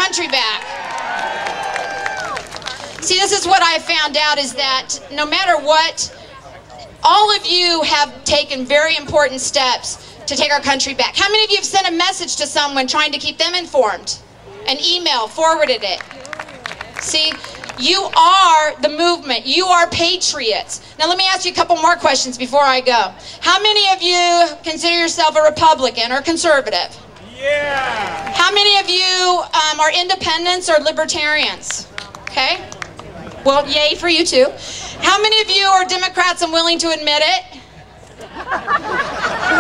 country back. See, this is what I found out, is that no matter what, all of you have taken very important steps to take our country back. How many of you have sent a message to someone trying to keep them informed? An email, forwarded it. See, you are the movement. You are patriots. Now let me ask you a couple more questions before I go. How many of you consider yourself a Republican or conservative? Yeah. How many of you are independents or libertarians? Okay. Well, yay for you too. How many of you are Democrats and willing to admit it?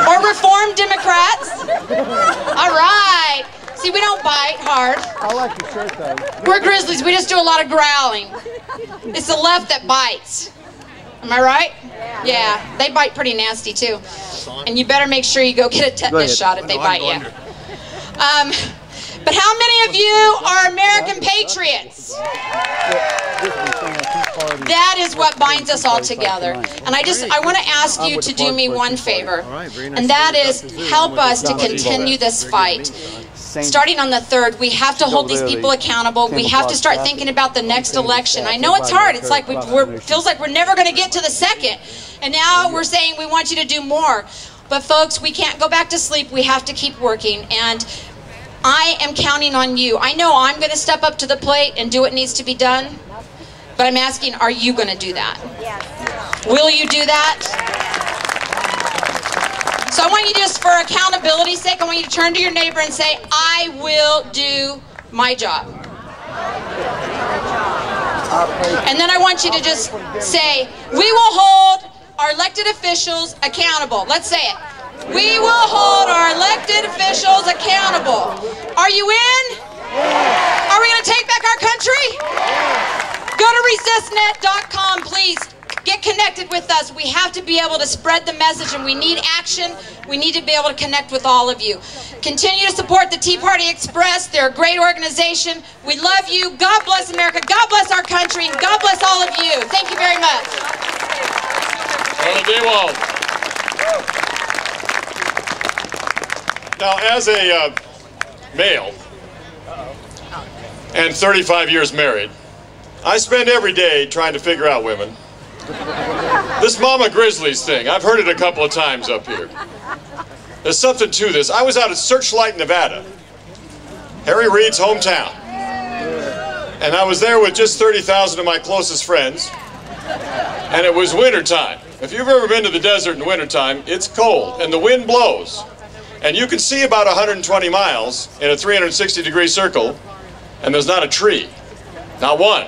Or Reformed Democrats? All right. See, we don't bite hard. I like your shirt though. We're Grizzlies. We just do a lot of growling. It's the left that bites. Am I right? Yeah. They bite pretty nasty too. And you better make sure you go get a tetanus shot if they bite you. But how many of you are American patriots? That is what binds us all together. And I want to ask you to do me one favor, and that is help us to continue this fight. Starting on the 3rd, we have to hold these people accountable. We have to start thinking about the next election. I know it's hard. It's like feels like we're never going to get to the 2nd. And now we're saying we want you to do more. But folks, we can't go back to sleep. We have to keep working. And I am counting on you. I know I'm going to step up to the plate and do what needs to be done. But I'm asking, are you going to do that? Will you do that? So I want you, just for accountability's sake, I want you to turn to your neighbor and say, I will do my job. And then I want you to just say, we will hold our elected officials accountable. Let's say it. We will hold our elected officials accountable. Are you in? Are we going to take back our country? Go to resistnet.com, please. Get connected with us. We have to be able to spread the message, and we need action. We need to be able to connect with all of you. Continue to support the Tea Party Express. They're a great organization. We love you. God bless America. God bless our country. And God bless all of you. Thank you very much. Now, as a male and 35 years married, I spend every day trying to figure out women. This Mama Grizzlies thing, I've heard it a couple of times up here. There's something to this. I was out at Searchlight, Nevada, Harry Reid's hometown. And I was there with just 30,000 of my closest friends. And it was wintertime. If you've ever been to the desert in wintertime, it's cold and the wind blows. And you can see about 120 miles in a 360-degree circle, and there's not a tree, not one.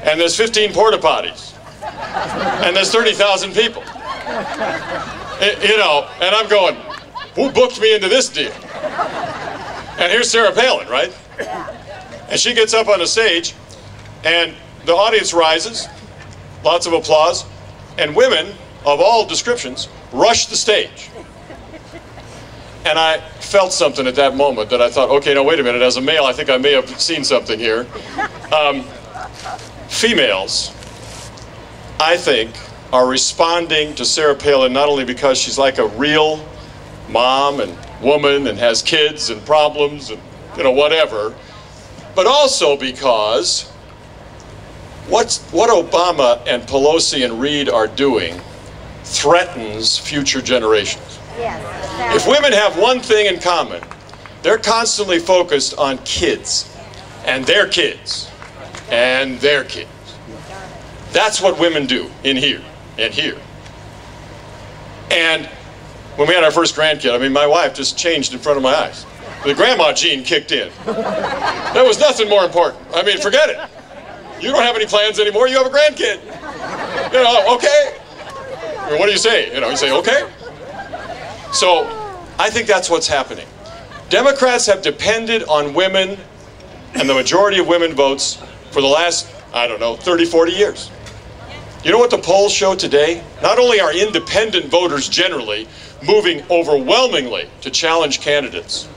And there's 15 porta potties, and there's 30,000 people. You know, and I'm going, who booked me into this deal? And here's Sarah Palin, right? And she gets up on the stage, and the audience rises, lots of applause, and women of all descriptions rush the stage. And I felt something at that moment that I thought, okay, now wait a minute, as a male, I think I may have seen something here. Females, I think, are responding to Sarah Palin not only because she's like a real mom and woman and has kids and problems and, you know, whatever, but also because what Obama and Pelosi and Reid are doing threatens future generations. If women have one thing in common, they're constantly focused on kids and their kids and their kids. That's what women do in here and here. And when we had our first grandkid, I mean, my wife just changed in front of my eyes. The grandma gene kicked in. There was nothing more important. I mean, forget it. You don't have any plans anymore. You have a grandkid. You know, okay. I mean, what do you say? You know, you say, okay. So I think that's what's happening. Democrats have depended on women and the majority of women votes for the last, I don't know, 30, 40 years. You know what the polls show today? Not only are independent voters generally moving overwhelmingly to challenge candidates,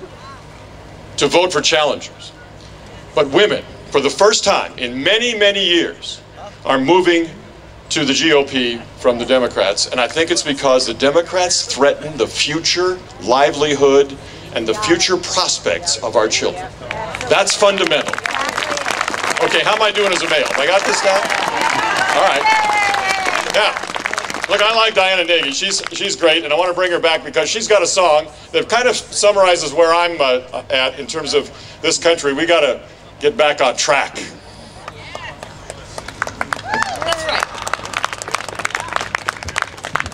to vote for challengers, but women, for the first time in many, many years, are moving to the GOP from the Democrats. And I think it's because the Democrats threaten the future livelihood and the future prospects of our children. That's fundamental. Okay, how am I doing as a male? Have I got this down? All right. Now, look, I like Diana Nagy. She's great, and I want to bring her back because she's got a song that kind of summarizes where I'm at in terms of this country. We got to get back on track. That's right.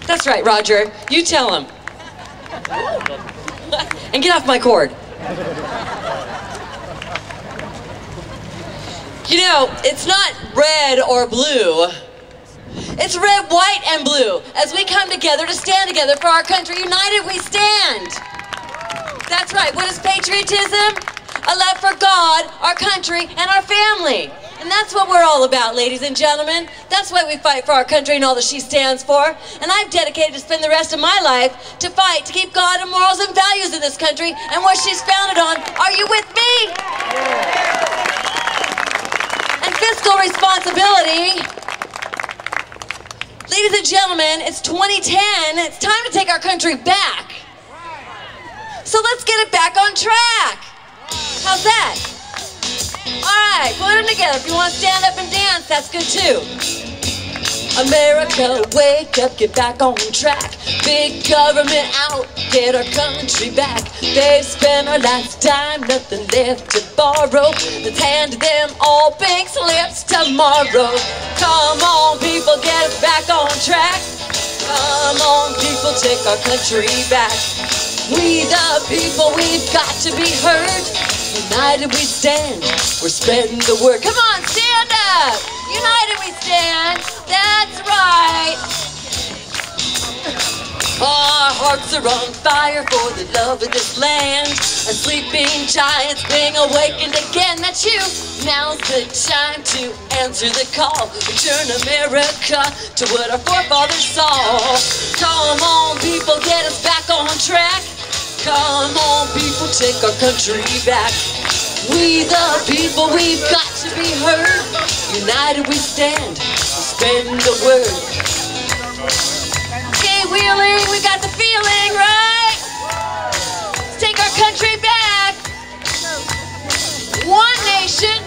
That's right, Roger. You tell him. And get off my cord. You know, it's not red or blue. It's red, white, and blue. As we come together to stand together for our country, united we stand. That's right. What is patriotism? A love for God, our country, and our family. And that's what we're all about, ladies and gentlemen. That's why we fight for our country and all that she stands for. And I've dedicated to spend the rest of my life to fight to keep God and morals and values in this country and what she's founded on. Are you with me? And fiscal responsibility. Ladies and gentlemen, it's 2010. It's time to take our country back. So let's get it back on track. How's that? All right, put them together. If you want to stand up and dance, that's good too. America, wake up, get back on track. Big government out, get our country back. They've spent our last dime, nothing left to borrow. Let's hand them all bank slips tomorrow. Come on, people, get us back on track. Come on, people, take our country back. We the people, we've got to be heard. United we stand, we're spreading the word. Come on, stand up! United we stand, that's right. Our hearts are on fire for the love of this land. A sleeping giant's being awakened again, that's you. Now's the time to answer the call. Return America to what our forefathers saw. Come on, people, get us back on track. Come on, people, take our country back. We the people, we've got to be heard. United we stand, we're spreading the word. Okay, Wheeling, we got the feeling, right? Let's take our country back. One nation,